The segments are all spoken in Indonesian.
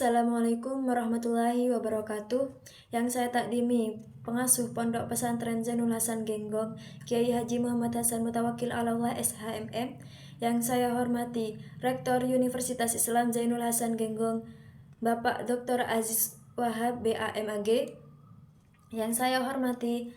Assalamualaikum warahmatullahi wabarakatuh. Yang saya takdimi pengasuh Pondok Pesantren Zainul Hasan Genggong, Kiai Haji Muhammad Hasan Mutawakil Alallah SHMM. Yang saya hormati Rektor Universitas Islam Zainul Hasan Genggong, Bapak Dr. Aziz Wahab BAMAG. Yang saya hormati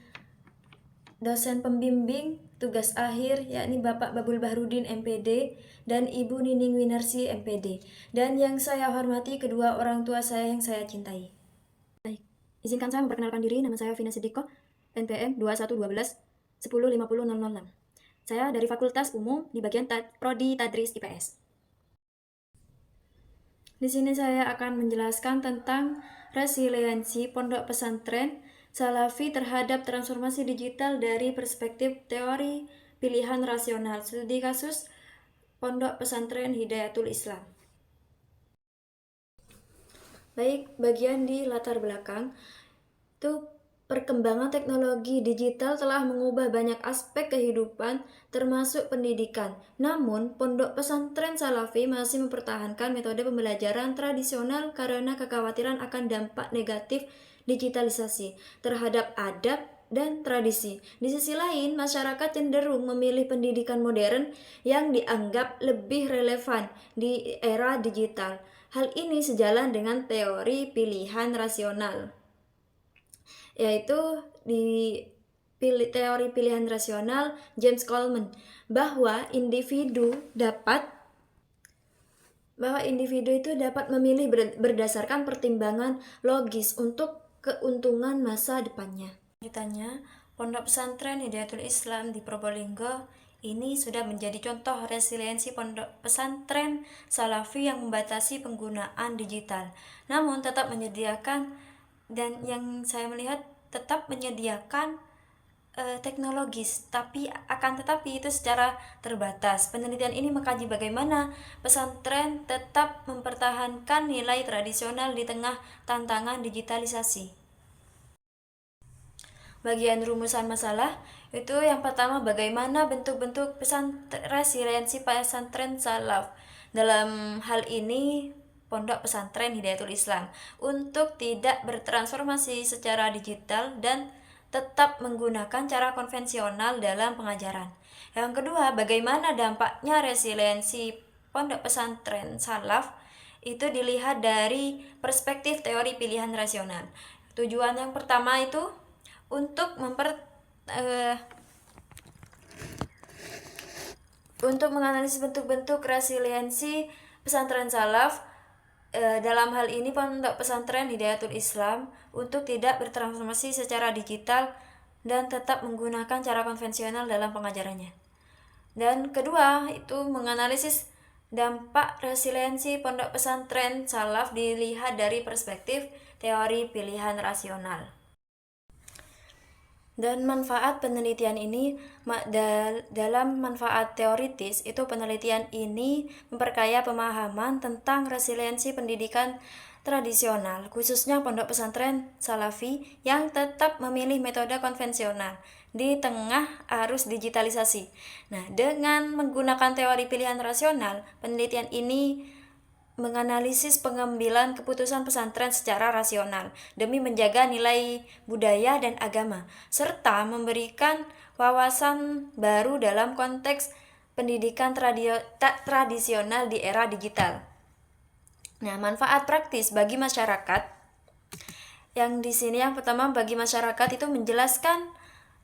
dosen pembimbing tugas akhir yakni Bapak Babul Bahrudin MPD dan Ibu Nining Winarsi MPD, dan yang saya hormati kedua orang tua saya yang saya cintai. Baik, izinkan saya memperkenalkan diri. Nama saya Vina Sidiko, NPM 2112 1050 Saya dari Fakultas Umum di bagian Prodi Tadris IPS. Di sini saya akan menjelaskan tentang resiliensi pondok pesantren Salafi terhadap transformasi digital dari perspektif teori pilihan rasional. Studi kasus Pondok Pesantren Hidayatul Islam. Baik, bagian di latar belakang itu perkembangan teknologi digital telah mengubah banyak aspek kehidupan termasuk pendidikan. Namun, Pondok Pesantren Salafi masih mempertahankan metode pembelajaran tradisional karena kekhawatiran akan dampak negatif digitalisasi terhadap adab dan tradisi. Di sisi lain, masyarakat cenderung memilih pendidikan modern yang dianggap lebih relevan di era digital. Hal ini sejalan dengan teori pilihan rasional, yaitu di teori pilihan rasional James Coleman, bahwa individu itu dapat memilih berdasarkan pertimbangan logis untuk keuntungan masa depannya. Lanjutannya, Pondok Pesantren Hidayatul Islam di Probolinggo ini sudah menjadi contoh resiliensi pondok pesantren Salafi yang membatasi penggunaan digital, namun tetap menyediakan, dan yang saya melihat tetap menyediakan teknologis, tetapi itu secara terbatas. Penelitian ini mengkaji bagaimana pesantren tetap mempertahankan nilai tradisional di tengah tantangan digitalisasi. Bagian rumusan masalah itu yang pertama, bagaimana bentuk-bentuk resiliensi pesantren salaf. Dalam hal ini Pondok Pesantren Hidayatul Islam untuk tidak bertransformasi secara digital dan tetap menggunakan cara konvensional dalam pengajaran. Yang kedua, bagaimana dampaknya resiliensi Pondok Pesantren Salaf itu dilihat dari perspektif teori pilihan rasional. Tujuan yang pertama itu untuk menganalisis bentuk-bentuk resiliensi pesantren salaf, dalam hal ini Pondok Pesantren Hidayatul Islam, untuk tidak bertransformasi secara digital dan tetap menggunakan cara konvensional dalam pengajarannya. Dan kedua, itu menganalisis dampak resiliensi Pondok Pesantren Salaf dilihat dari perspektif teori pilihan rasional. Dan manfaat penelitian ini, dalam manfaat teoritis itu penelitian ini memperkaya pemahaman tentang resiliensi pendidikan tradisional, khususnya pondok pesantren Salafi yang tetap memilih metode konvensional di tengah arus digitalisasi. Nah, dengan menggunakan teori pilihan rasional, penelitian ini menganalisis pengambilan keputusan pesantren secara rasional demi menjaga nilai budaya dan agama, serta memberikan wawasan baru dalam konteks pendidikan tradisional di era digital. Nah, manfaat praktis bagi masyarakat yang di sini yang pertama, bagi masyarakat itu menjelaskan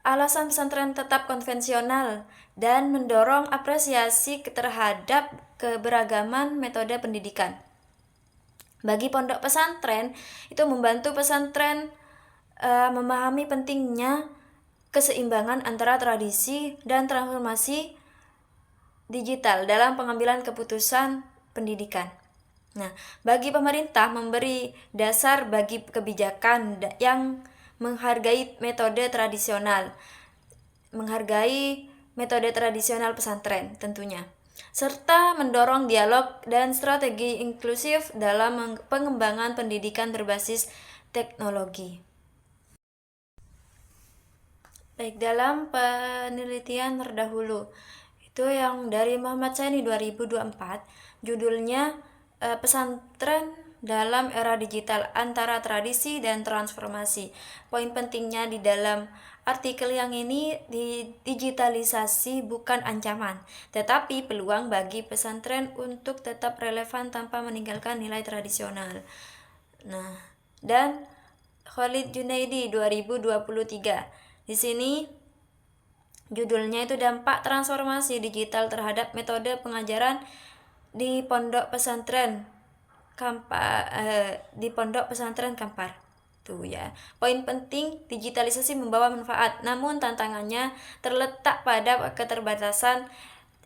alasan pesantren tetap konvensional dan mendorong apresiasi terhadap keberagaman metode pendidikan. Bagi pondok pesantren, itu membantu pesantren memahami pentingnya keseimbangan antara tradisi dan transformasi digital dalam pengambilan keputusan pendidikan. Nah, bagi pemerintah memberi dasar bagi kebijakan yang menghargai metode tradisional pesantren tentunya, serta mendorong dialog dan strategi inklusif dalam pengembangan pendidikan berbasis teknologi. Baik, dalam penelitian terdahulu itu yang dari Muhammad Saini 2024, judulnya pesantren dalam era digital antara tradisi dan transformasi. Poin pentingnya di dalam artikel yang ini, di digitalisasi bukan ancaman, tetapi peluang bagi pesantren untuk tetap relevan tanpa meninggalkan nilai tradisional. Nah, dan Khalid Junaidi 2023. Di sini judulnya itu dampak transformasi digital terhadap metode pengajaran di pondok pesantren Kampar. Tuh ya. Poin penting, digitalisasi membawa manfaat, namun tantangannya terletak pada keterbatasan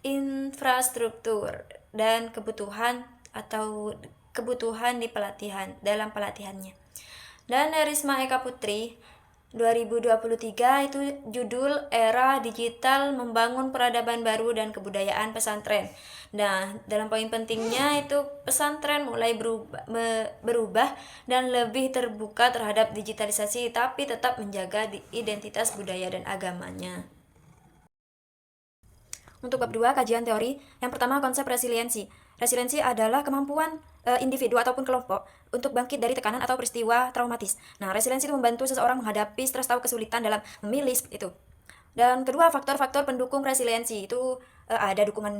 infrastruktur dan kebutuhan di dalam pelatihannya. Dan Risma Eka Putri 2023 itu judul Era Digital Membangun Peradaban Baru dan Kebudayaan Pesantren. Nah, dalam poin pentingnya itu pesantren mulai berubah dan lebih terbuka terhadap digitalisasi, tapi tetap menjaga identitas budaya dan agamanya. Untuk bab 2, kajian teori. Yang pertama, konsep resiliensi. Resiliensi adalah kemampuan individu ataupun kelompok untuk bangkit dari tekanan atau peristiwa traumatis. Nah, resiliensi itu membantu seseorang menghadapi stres atau kesulitan dalam memilih seperti itu. Dan kedua, faktor-faktor pendukung resiliensi itu ada dukungan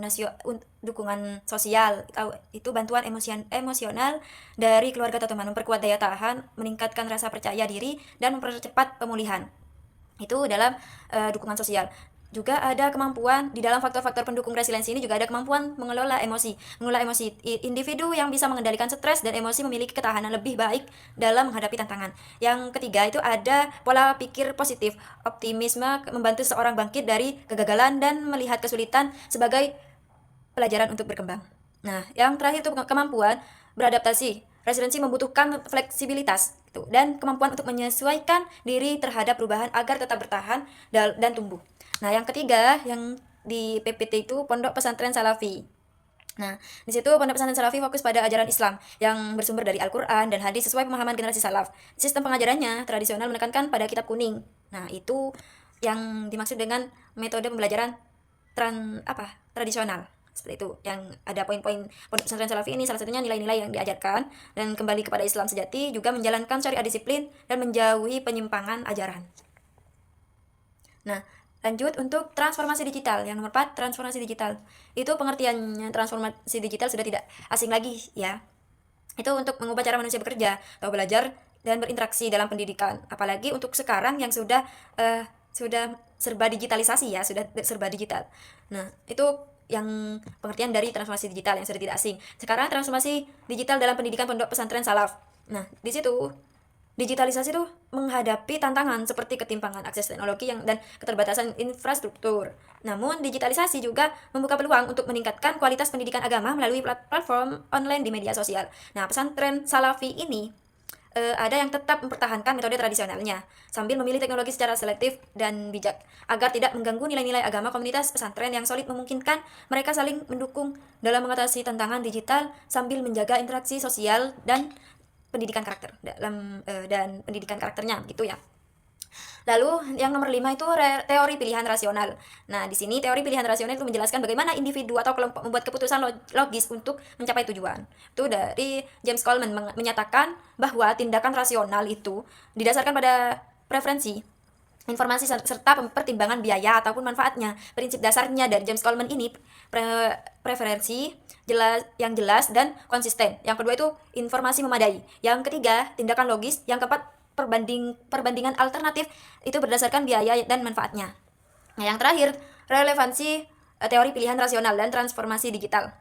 sosial, itu bantuan emosional dari keluarga atau teman, memperkuat daya tahan, meningkatkan rasa percaya diri, dan mempercepat pemulihan. Itu dalam dukungan sosial. Juga ada kemampuan di dalam faktor-faktor pendukung resiliensi ini, juga ada kemampuan mengelola emosi. Individu yang bisa mengendalikan stres dan emosi memiliki ketahanan lebih baik dalam menghadapi tantangan. Yang ketiga itu ada pola pikir positif. Optimisme membantu seorang bangkit dari kegagalan dan melihat kesulitan sebagai pelajaran untuk berkembang. Nah, yang terakhir itu kemampuan beradaptasi. Resiliensi membutuhkan fleksibilitas dan kemampuan untuk menyesuaikan diri terhadap perubahan agar tetap bertahan dan tumbuh. Nah, yang ketiga yang di PPT itu Pondok Pesantren Salafi. Nah, di situ Pondok Pesantren Salafi fokus pada ajaran Islam yang bersumber dari Al-Qur'an dan hadis sesuai pemahaman generasi salaf. Sistem pengajarannya tradisional menekankan pada kitab kuning. Nah, itu yang dimaksud dengan metode pembelajaran tradisional. Seperti itu. Yang ada poin-poin Pondok Pesantren Salafi ini, salah satunya nilai-nilai yang diajarkan dan kembali kepada Islam sejati, juga menjalankan syariat disiplin dan menjauhi penyimpangan ajaran. Nah, lanjut untuk transformasi digital. Yang nomor 4, transformasi digital. Itu pengertiannya transformasi digital sudah tidak asing lagi ya. Itu untuk mengubah cara manusia bekerja atau belajar dan berinteraksi dalam pendidikan. Apalagi untuk sekarang yang sudah serba digitalisasi ya, sudah serba digital. Nah, itu yang pengertian dari transformasi digital yang sudah tidak asing. Sekarang transformasi digital dalam pendidikan Pondok Pesantren Salaf. Nah, di situ digitalisasi itu menghadapi tantangan seperti ketimpangan akses teknologi dan keterbatasan infrastruktur. Namun, digitalisasi juga membuka peluang untuk meningkatkan kualitas pendidikan agama melalui platform online di media sosial. Nah, pesantren Salafi ini ada yang tetap mempertahankan metode tradisionalnya sambil memilih teknologi secara selektif dan bijak agar tidak mengganggu nilai-nilai agama. Komunitas pesantren yang solid memungkinkan mereka saling mendukung dalam mengatasi tantangan digital sambil menjaga interaksi sosial dan pendidikan karakter dan pendidikan karakternya gitu ya. Lalu yang nomor 5 itu teori pilihan rasional. Nah, di sini teori pilihan rasional itu menjelaskan bagaimana individu atau kelompok membuat keputusan logis untuk mencapai tujuan. Itu dari James Coleman menyatakan bahwa tindakan rasional itu didasarkan pada preferensi, informasi serta pertimbangan biaya ataupun manfaatnya. Prinsip dasarnya dari James Coleman ini preferensi yang jelas dan konsisten. Yang kedua itu informasi memadai. Yang ketiga tindakan logis. Yang keempat perbandingan alternatif itu berdasarkan biaya dan manfaatnya. Nah, yang terakhir relevansi teori pilihan rasional dan transformasi digital.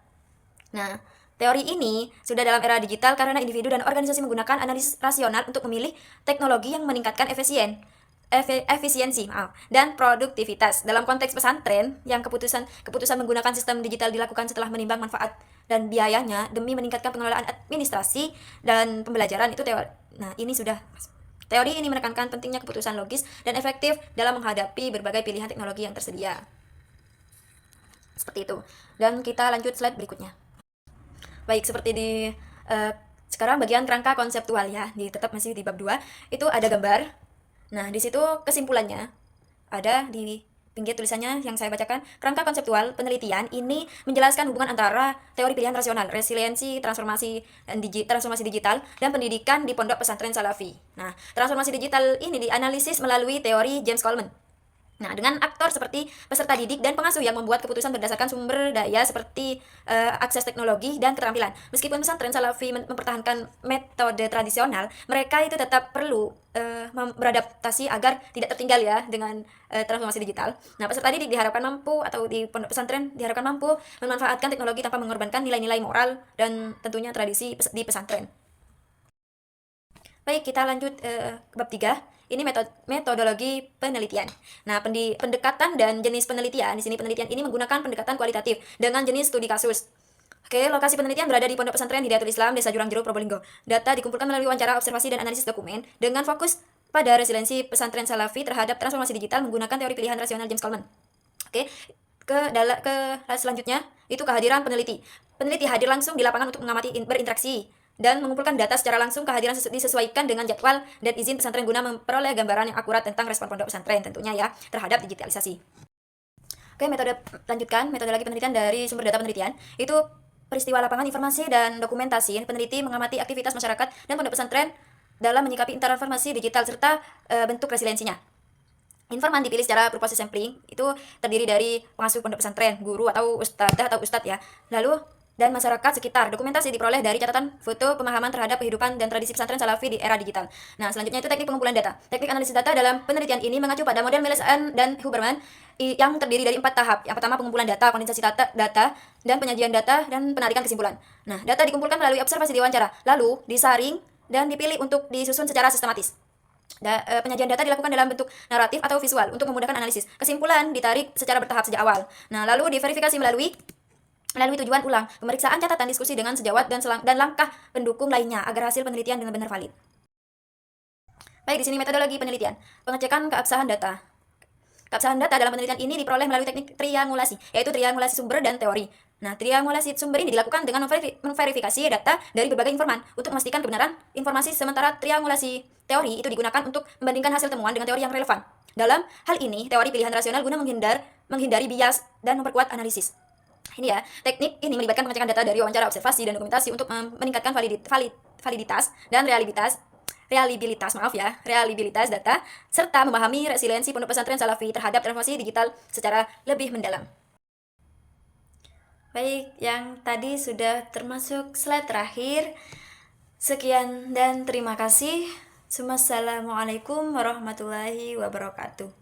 Nah, teori ini sudah dalam era digital karena individu dan organisasi menggunakan analisis rasional untuk memilih teknologi yang meningkatkan efisiensi dan produktivitas. Dalam konteks pesantren yang keputusan menggunakan sistem digital dilakukan setelah menimbang manfaat dan biayanya demi meningkatkan pengelolaan administrasi dan pembelajaran itu teori. Nah, teori ini menekankan pentingnya keputusan logis dan efektif dalam menghadapi berbagai pilihan teknologi yang tersedia. Seperti itu. Dan kita lanjut slide berikutnya. Baik, seperti di sekarang bagian kerangka konseptual ya, tetap masih di bab 2, itu ada gambar. Nah, di situ kesimpulannya ada di pinggir tulisannya yang saya bacakan, kerangka konseptual penelitian ini menjelaskan hubungan antara teori pilihan rasional, resiliensi, transformasi digital, dan pendidikan di Pondok Pesantren Salafi. Nah, transformasi digital ini dianalisis melalui teori James Coleman. Nah, dengan aktor seperti peserta didik dan pengasuh yang membuat keputusan berdasarkan sumber daya seperti akses teknologi dan keterampilan. Meskipun pesantren Salafi mempertahankan metode tradisional, mereka itu tetap perlu beradaptasi agar tidak tertinggal ya dengan transformasi digital. Nah, peserta didik diharapkan mampu atau di pondok pesantren diharapkan mampu memanfaatkan teknologi tanpa mengorbankan nilai-nilai moral dan tentunya tradisi di pesantren. Baik, kita lanjut ke bab 3. Ini metodologi penelitian. Nah, pendekatan dan jenis penelitian. Di sini penelitian ini menggunakan pendekatan kualitatif dengan jenis studi kasus. Oke, lokasi penelitian berada di Pondok Pesantren Hidayatul Islam, Desa Jurang Jeruk, Probolinggo. Data dikumpulkan melalui wawancara, observasi, dan analisis dokumen dengan fokus pada resiliensi pesantren Salafi terhadap transformasi digital menggunakan teori pilihan rasional James Coleman. Oke, ke selanjutnya itu kehadiran peneliti. Peneliti hadir langsung di lapangan untuk mengamati berinteraksi dan mengumpulkan data secara langsung. Kehadiran disesuaikan dengan jadwal dan izin pesantren guna memperoleh gambaran yang akurat tentang respon pondok pesantren tentunya ya terhadap digitalisasi. Oke, metode lagi penelitian dari sumber data penelitian itu peristiwa lapangan, informasi dan dokumentasi. Peneliti mengamati aktivitas masyarakat dan pondok pesantren dalam menyikapi transformasi digital serta bentuk resiliensinya. Informan dipilih secara berproses sampling, itu terdiri dari pengasuh pondok pesantren, guru atau ustadzah atau ustadz ya. Lalu dan masyarakat sekitar. Dokumentasi diperoleh dari catatan foto pemahaman terhadap kehidupan dan tradisi pesantren Salafi di era digital. Nah, selanjutnya itu teknik pengumpulan data. Teknik analisis data dalam penelitian ini mengacu pada model Millers dan Huberman yang terdiri dari 4 tahap. Yang pertama pengumpulan data, kondensasi data, dan penyajian data dan penarikan kesimpulan. Nah, data dikumpulkan melalui observasi diwawancara, lalu disaring dan dipilih untuk disusun secara sistematis. Penyajian data dilakukan dalam bentuk naratif atau visual untuk memudahkan analisis. Kesimpulan ditarik secara bertahap sejak awal. Nah, lalu diverifikasi melalui tujuan ulang, pemeriksaan catatan diskusi dengan sejawat dan langkah pendukung lainnya agar hasil penelitian benar-benar valid. Baik, di sini metodologi penelitian. Pengecekan keabsahan data. Keabsahan data dalam penelitian ini diperoleh melalui teknik triangulasi, yaitu triangulasi sumber dan teori. Nah, triangulasi sumber ini dilakukan dengan memverifikasi data dari berbagai informan untuk memastikan kebenaran informasi, sementara triangulasi teori itu digunakan untuk membandingkan hasil temuan dengan teori yang relevan. Dalam hal ini, teori pilihan rasional guna menghindari bias dan memperkuat analisis. Ini ya, teknik ini melibatkan pengecekan data dari wawancara, observasi, dan dokumentasi untuk meningkatkan validitas dan reliabilitas data serta memahami resiliensi pondok pesantren Salafi terhadap transformasi digital secara lebih mendalam. Baik, yang tadi sudah termasuk slide terakhir. Sekian dan terima kasih. Wassalamualaikum warahmatullahi wabarakatuh.